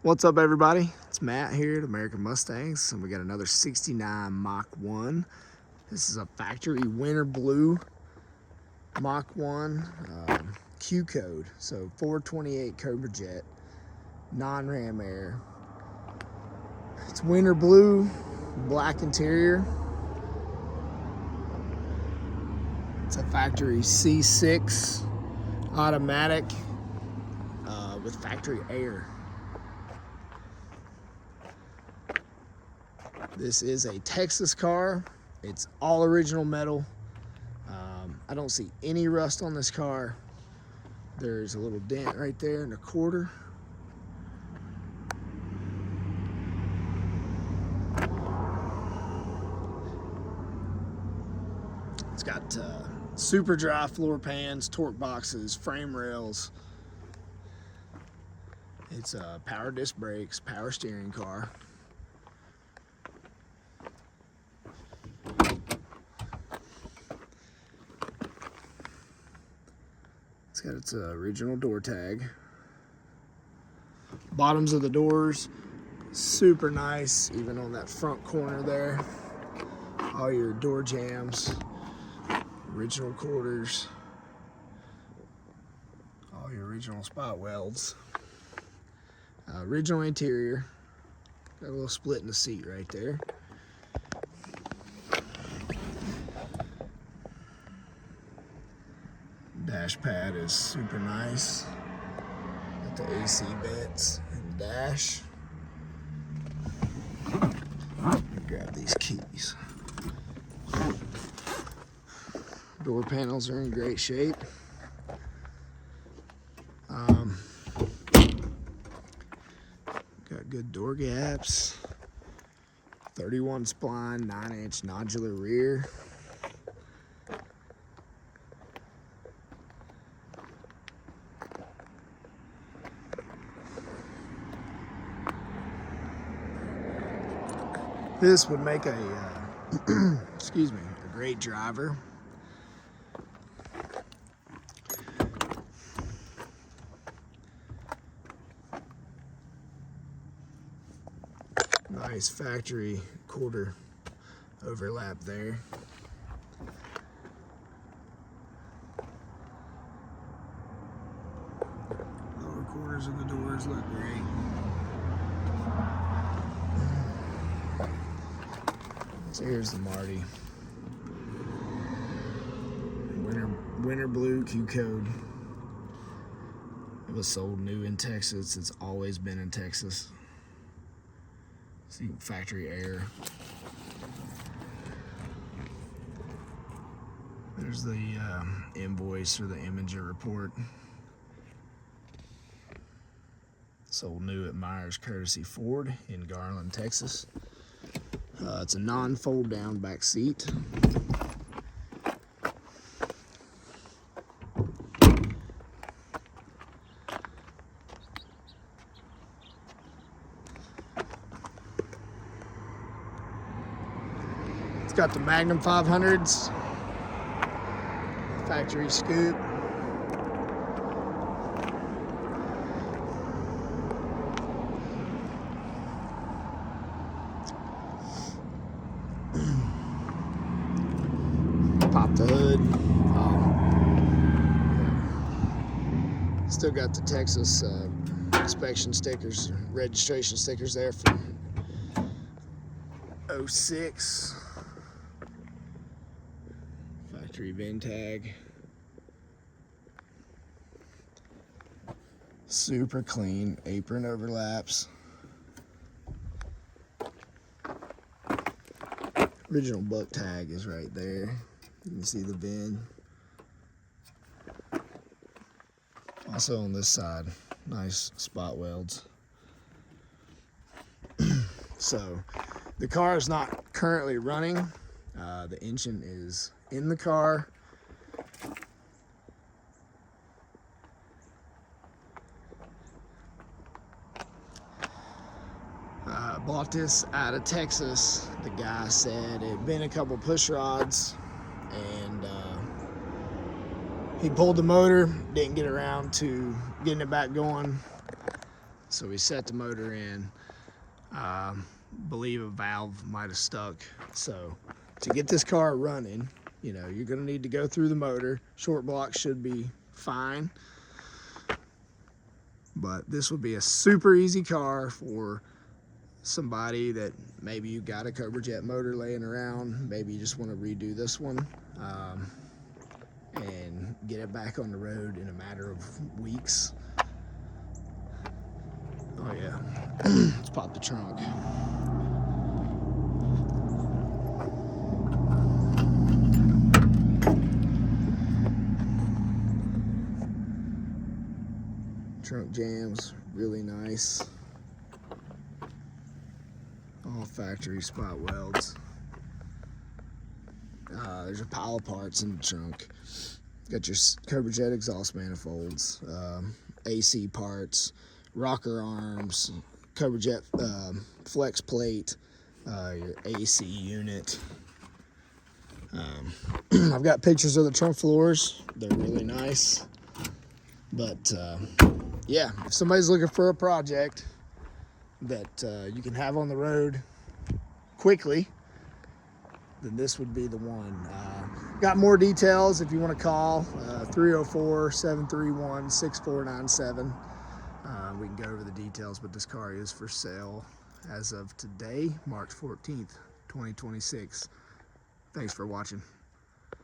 What's up, everybody? It's Matt here at American Mustangs, and we got another 69 Mach 1. This is a factory winter blue Mach 1 Q code, so 428 Cobra jet, non-ram air. It's winter blue, black interior. It's a factory C6 automatic with factory air. This is a Texas car. It's all original metal. I don't see any rust on this car. There's a little dent right there in the quarter. It's got super dry floor pans, torque boxes, frame rails. It's power disc brakes, power steering car. It's got its original door tag. Bottoms of the doors, super nice, even on that front corner there. All your door jambs, original quarters, all your original spot welds. Original interior, got a little split in the seat right there. Dash pad is super nice. Got the AC vents and the dash. Let me grab these keys. Door panels are in great shape. Got good door gaps. 31 spline, 9-inch nodular rear. This would make a, excuse me, a great driver. Nice factory quarter overlap there. Lower quarters of the doors look great. So here's the Marti. Winter blue Q code. It was sold new in Texas. It's always been in Texas. See, factory air. There's the invoice or the Imager report. Sold new at Myers Courtesy Ford in Garland, Texas. It's a non-fold down back seat. It's got the Magnum 500s, factory scoop. Pop the hood. Still got the Texas inspection stickers, registration stickers there from 06. Factory VIN tag. Super clean, apron overlaps. Original buck tag is right there. You can see the VIN. Also on this side, nice spot welds. So the car is not currently running. The engine is in the car. Bought this out of Texas. The guy said it had been a couple push rods and he pulled the motor, didn't get around to getting it back going. So we set the motor in. Believe a valve might have stuck. So to get this car running, you know, you're gonna need to go through the motor. Short block should be fine. But this would be a super easy car for somebody that maybe you got a Cobra Jet motor laying around. Maybe you just want to redo this one and get it back on the road in a matter of weeks. Oh yeah, let's pop the trunk. Trunk jams, really nice. All factory spot welds. There's a pile of parts in the trunk. Got your Cobra Jet exhaust manifolds, AC parts, rocker arms, Cobra Jet flex plate, your AC unit. I've got pictures of the trunk floors. They're really nice. But yeah, if somebody's looking for a project that you can have on the road quickly, then this would be the one. Got more details if you want to call 304-731-6497. We can go over the details, but this car is for sale as of today, March 14th, 2026. Thanks for watching.